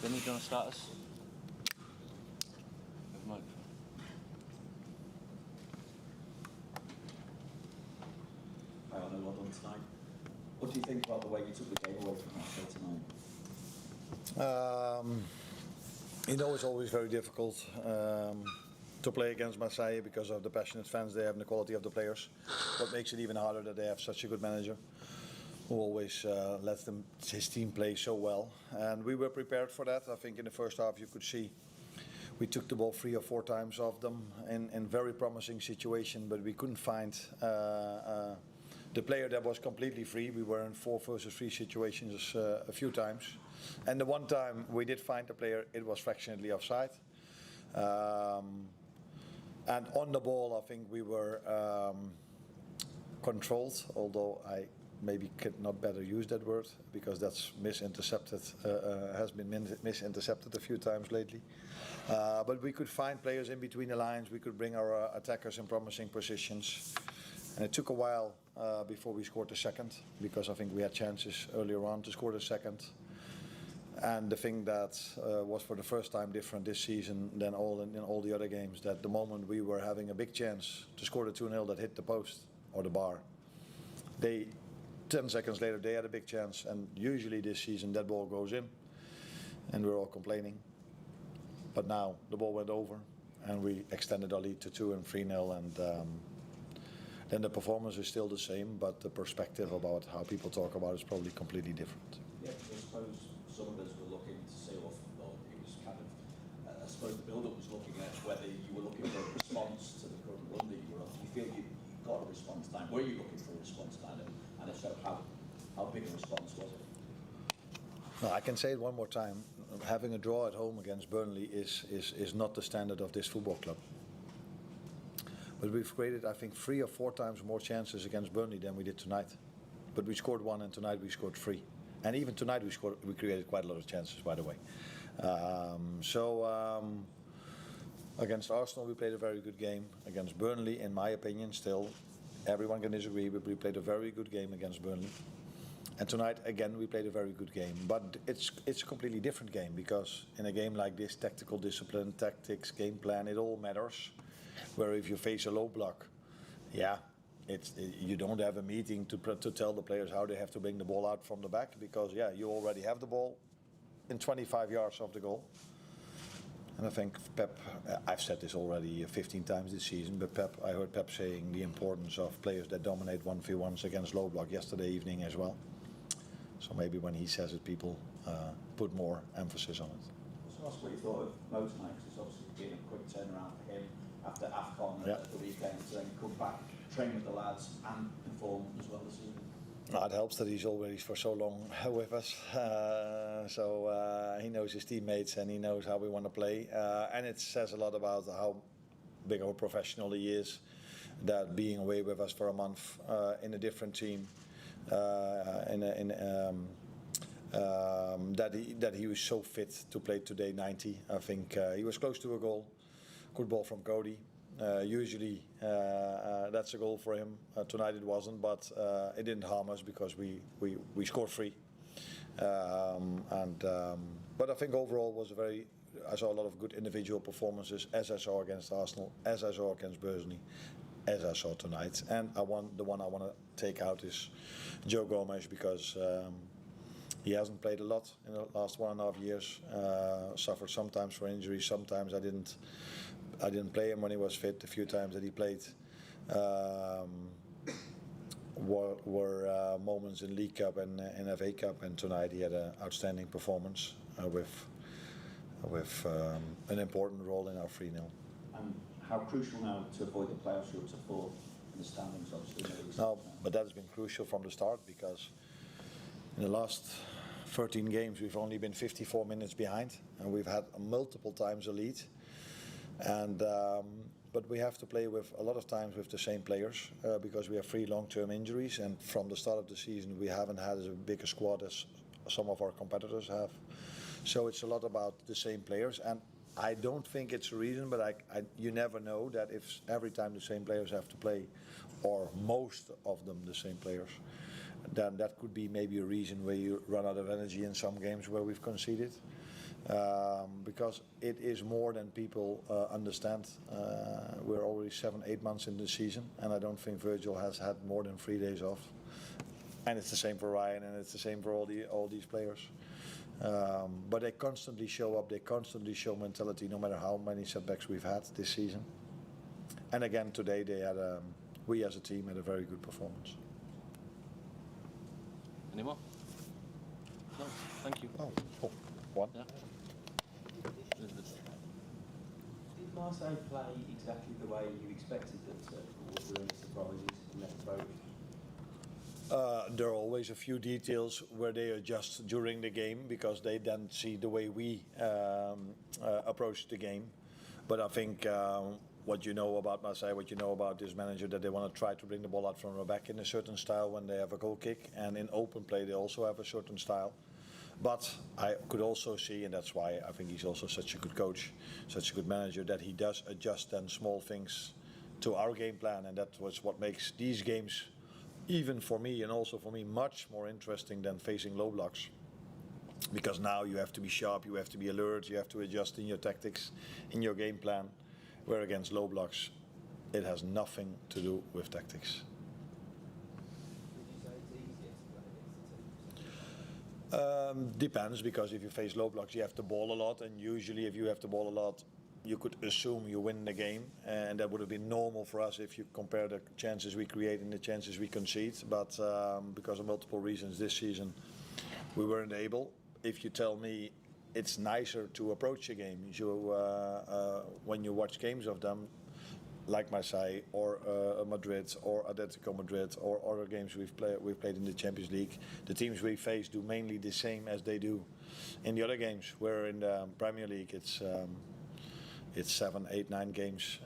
Vinny, do you want to start us? Hi Arne, well done tonight. What do you think about the way you took the game away from Marseille tonight? It's always very difficult to play against Marseille because of the passionate fans they have and the quality of the players. What makes it even harder that they have such a good manager who always lets his team play so well. And we were prepared for that. I think in the first half you could see we took the ball 3 or 4 times off them in very promising situation, but we couldn't find the player that was completely free. We were in 4 versus 3 situations a few times. And the one time we did find the player, it was fractionally offside. And on the ball, I think we were controlled, although I maybe could not better use that word because that's has been misintercepted a few times lately. But we could find players in between the lines. We could bring our attackers in promising positions. And it took a while before we scored the second, because I think we had chances earlier on to score the second. And the thing that was for the first time different this season than in all the other games, that the moment we were having a big chance to score the 2-0 that hit the post or the bar, 10 seconds later they had a big chance, and usually this season that ball goes in and we're all complaining. But now the ball went over and we extended our lead to 2 and 3-0, and then the performance is still the same, but the perspective about how people talk about it is probably completely different. Yeah, I suppose some of us were looking to see, or it was kind of, I suppose the build-up was looking at whether you were looking for a response to the current run that you were on. Do you feel you got a response time? Were you looking for a response time? And if so, how big a response was it? No, I can say it one more time. Having a draw at home against Burnley is not the standard of this football club. But we've created, I think, 3 or 4 times more chances against Burnley than we did tonight. But we scored 1, and tonight we scored 3. And even tonight we created quite a lot of chances, by the way. Against Arsenal we played a very good game. Against Burnley, in my opinion, still, everyone can disagree, but we played a very good game against Burnley. And tonight, again, we played a very good game. But it's a completely different game, because in a game like this, tactical discipline, tactics, game plan, it all matters. Where if you face a low block, you don't have a meeting to tell the players how they have to bring the ball out from the back, because you already have the ball in 25 yards of the goal. And I think Pep, I've said this already 15 times this season, but I heard Pep saying the importance of players that dominate 1v1s against low block yesterday evening as well. So maybe when he says it, people put more emphasis on it. So that's what you thought of Mo tonight, because it's obviously been a quick turnaround for him after AFCON at the weekend, to then come back, train with the lads and perform as well this evening. It helps that he's already for so long with us, so he knows his teammates and he knows how we want to play, and it says a lot about how big of a professional he is, that being away with us for a month in a different team, that he was so fit to play today 90. I think he was close to a goal. Good ball from Cody. Usually that's a goal for him. Tonight it wasn't, but it didn't harm us because we scored 3. But I think overall I saw a lot of good individual performances, as I saw against Arsenal, as I saw against Burnley, as I saw tonight. And the one I want to take out is Joe Gomez, because he hasn't played a lot in the last 1.5 years. Suffered sometimes for injuries. Sometimes I didn't play him when he was fit. A few times that he played were moments in League Cup and in FA Cup, and tonight he had an outstanding performance with an important role in our 3-0. And how crucial now to avoid the playoffs? You're up to 4th in the standings, obviously. No, but that has been crucial from the start, because in the last 13 games we've only been 54 minutes behind, and we've had multiple times a lead. And but we have to play with a lot of times with the same players because we have 3 long-term injuries, and from the start of the season we haven't had as big a squad as some of our competitors have. So it's a lot about the same players, and I don't think it's a reason, but you never know that if every time the same players have to play, or most of them the same players, then that could be maybe a reason where you run out of energy in some games where we've conceded. because it is more than people understand. We're already 7-8 months in the season, and I don't think Virgil has had more than 3 days off. And it's the same for Ryan, and it's the same for all these players. But they constantly show up, they constantly show mentality, no matter how many setbacks we've had this season. And again, today we as a team had a very good performance. Any more? No, thank you. Oh, one. Yeah. Did Marseille play exactly the way you expected them to, or were there any surprises in that approach? There are always a few details where they adjust during the game because they then see the way we approach the game. But I think what you know about Marseille, what you know about this manager, that they want to try to bring the ball out from the back in a certain style when they have a goal kick, and in open play they also have a certain style. But I could also see, and that's why I think he's also such a good coach, such a good manager, that he does adjust then small things to our game plan, and that was what makes these games, even for me and also for me, much more interesting than facing low blocks. Because now you have to be sharp, you have to be alert, you have to adjust in your tactics, in your game plan, where against low blocks, it has nothing to do with tactics. Would you say it's easier to play against the team? Depends, because if you face low blocks, you have the ball a lot, and usually if you have the ball a lot, you could assume you win the game, and that would have been normal for us if you compare the chances we create and the chances we concede. But because of multiple reasons this season, we weren't able. If you tell me it's nicer to approach a game, when you watch games of them, like Marseille or Madrid or Atletico Madrid or other games we've played in the Champions League, the teams we face do mainly the same as they do in the other games. Where in the Premier League it's 7, 8, 9 games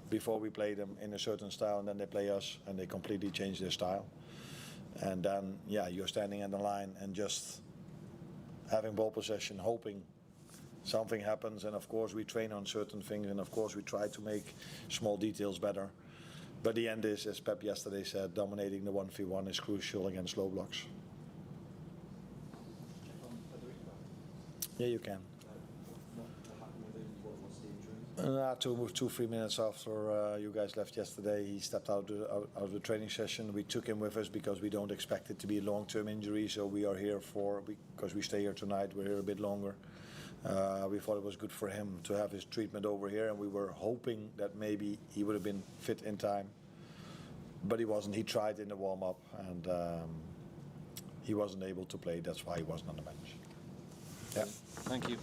before we play them in a certain style, and then they play us and they completely change their style. And then you're standing in the line and just having ball possession, hoping something happens. And of course we train on certain things, and of course we try to make small details better. But the end is, as Pep yesterday said, dominating the 1v1 is crucial against low blocks. Check on Federico. Yeah, you can. What happened with him? What's the injury? 2-3 minutes after you guys left yesterday, he stepped out of the training session. We took him with us because we don't expect it to be a long-term injury, so we are here because we stay here tonight, we're here a bit longer. We thought it was good for him to have his treatment over here, and we were hoping that maybe he would have been fit in time. But he wasn't. He tried in the warm-up, and he wasn't able to play. That's why he wasn't on the bench. Yeah. Thank you.